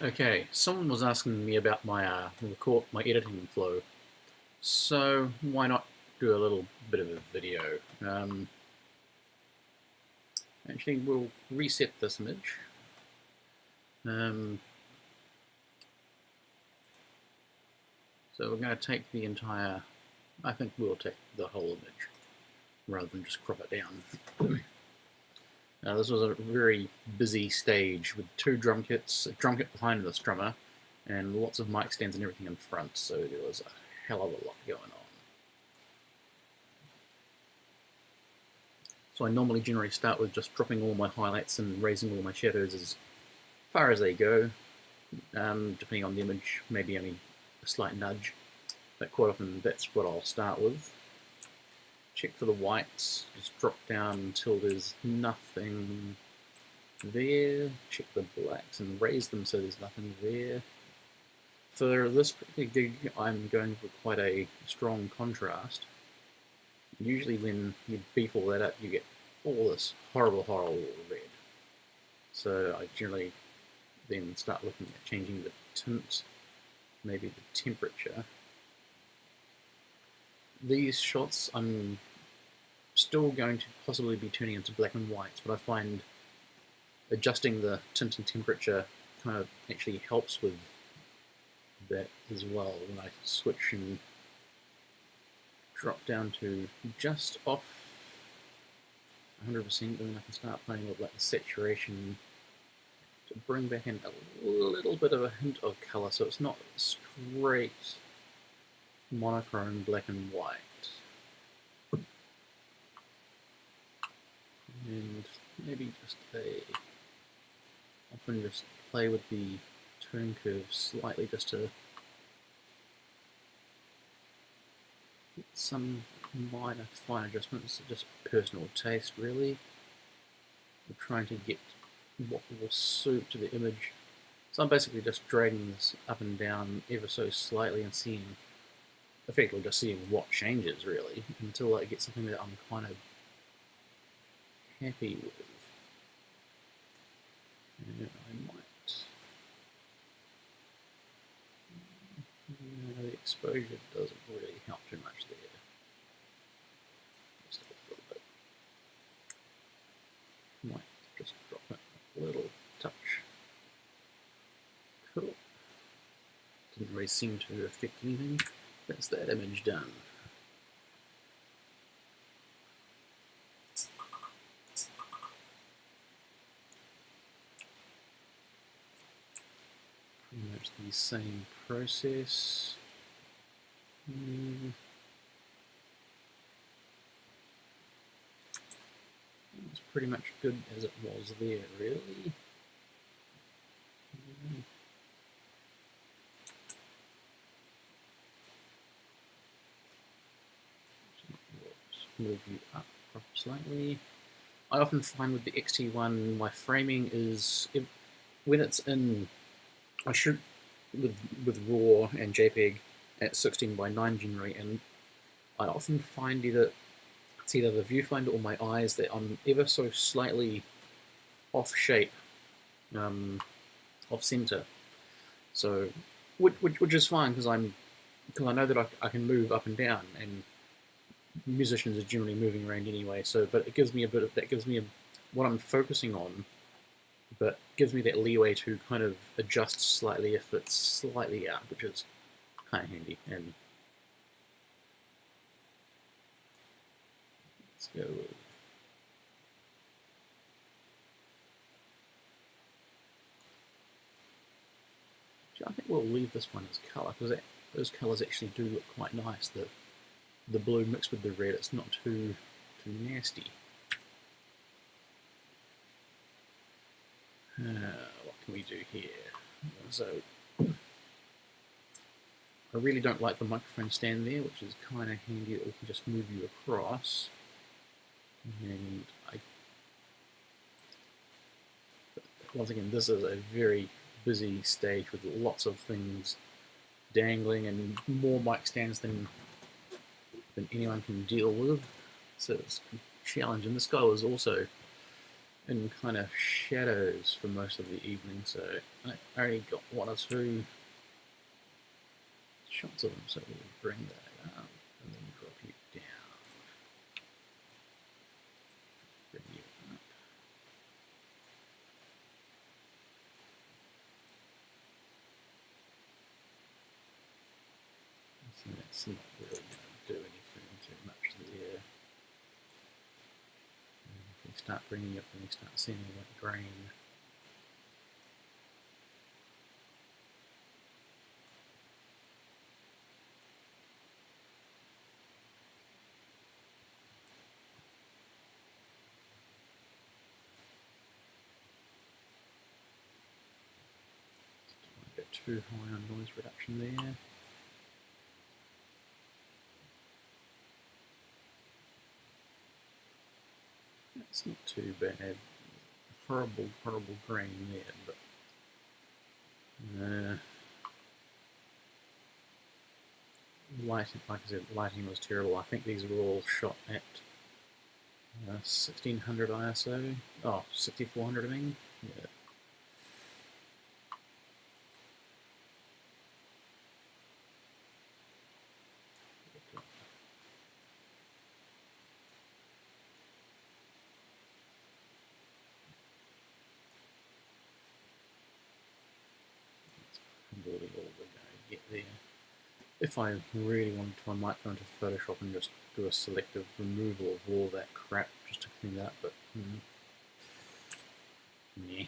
Okay, someone was asking me about my editing flow, so why not do a little bit of a video? Actually, we'll reset this image. So we're going to take the entire. I think we'll take the whole image rather than just crop it down. Now, this was a very busy stage with two drum kits, a drum kit behind this drummer, and lots of mic stands and everything in front, so there was a hell of a lot going on. So I normally generally start with just dropping all my highlights and raising all my shadows as far as they go, depending on the image, maybe only a slight nudge, but quite often that's what I'll start with. Check for the whites, just drop down until there's nothing there. Check the blacks and raise them so there's nothing there. For this particular gig, I'm going for quite a strong contrast. Usually when you beef all that up, you get all this horrible red. So I generally then start looking at changing the tint, maybe the temperature. These shots I'm still going to possibly be turning into black and whites, but I find adjusting the tint and temperature kind of actually helps with that as well. When I switch and drop down to just off 100%, then I can start playing with like the saturation to bring back in a little bit of a hint of colour, so it's not straight monochrome black and white. And maybe just often just play with the tone curve slightly just to get some minor fine adjustments, just personal taste really. I'm trying to get what will suit to the image. So I'm basically just dragging this up and down ever so slightly and seeing, effectively just seeing what changes really, until I get something that I'm kind of happy with. And I might. No, the exposure doesn't really help too much there. Just a little bit. Might just drop it a little touch. Cool. Didn't really seem to affect anything. That's that image done. Pretty much the same process. It's pretty much good as it was there, really. Move you up slightly. I often find with the XT1, my framing is, when it's in, I shoot with RAW and JPEG at 16:9 generally, and I often find it's either the viewfinder or my eyes that I'm ever so slightly off shape, off center. So, which is fine because I know that I can move up and down, and musicians are generally moving around anyway. So, but it gives me what I'm focusing on, but gives me that leeway to kind of adjust slightly if it's slightly out, which is kind of handy. And let's go with I think we'll leave this one as colour, because those colours actually do look quite nice. The blue mixed with the red, it's not too nasty. What can we do here? So I really don't like the microphone stand there, which is kind of handy that we can just move you across. And once again, this is a very busy stage with lots of things dangling and more mic stands than anyone can deal with. So it's a challenge. And this guy was also in kind of shadows for most of the evening, so I only got one or two shots of them, so we'll bring that up and then drop you down. Bring you up. So that's not really going to do anything too much there. And if we start bringing you up, then we start seeing that grain. Don't get too high on noise reduction there. It's not too bad. Horrible, horrible grain there, but lighting, like I said, lighting was terrible. I think these were all shot at 1600 ISO. Oh, 6400 I mean. Yeah. Probably all we're going to get there. If I really wanted to, I might go into Photoshop and just do a selective removal of all that crap just to clean that up, but yeah.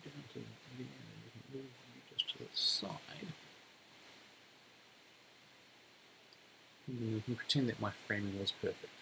Down to the end and we can move you just to the side. And we can pretend that my framing was perfect.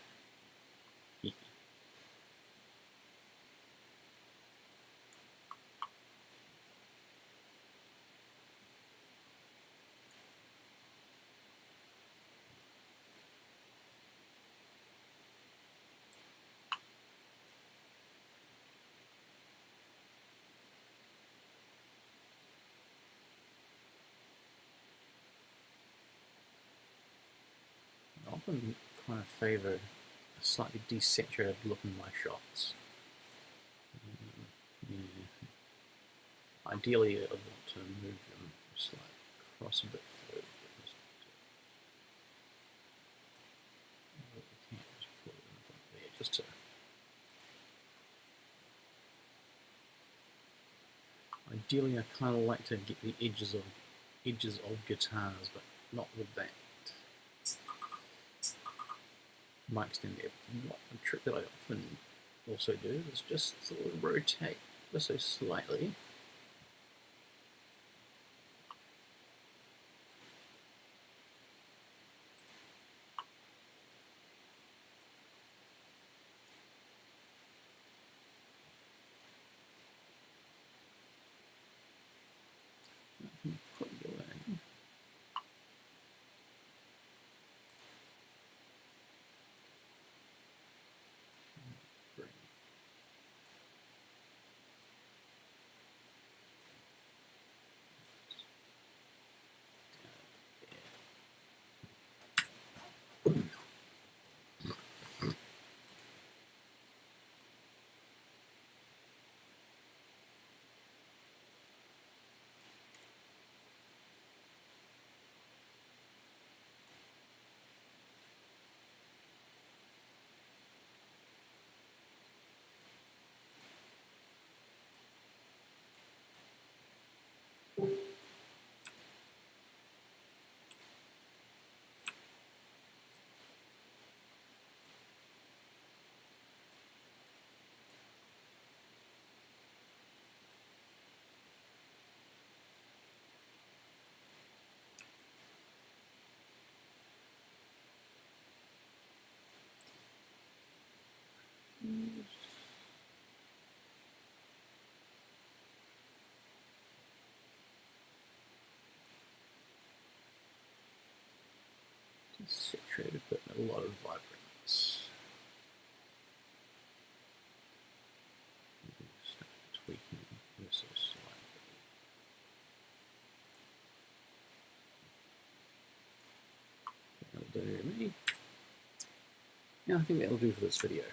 I often kind of favour a slightly desaturated look in my shots. Yeah. Ideally, I'd want to move them slightly across a bit further. We can't just put it in front there just to. Ideally, I kind of like to get the edges of guitars, but not with that. Mic stand there. What a trick that I often also do is just sort of rotate just so slightly. Put you in. saturated, but a lot of vibrance. Start tweaking this slightly. That'll do me. Yeah, I think that'll do for this video.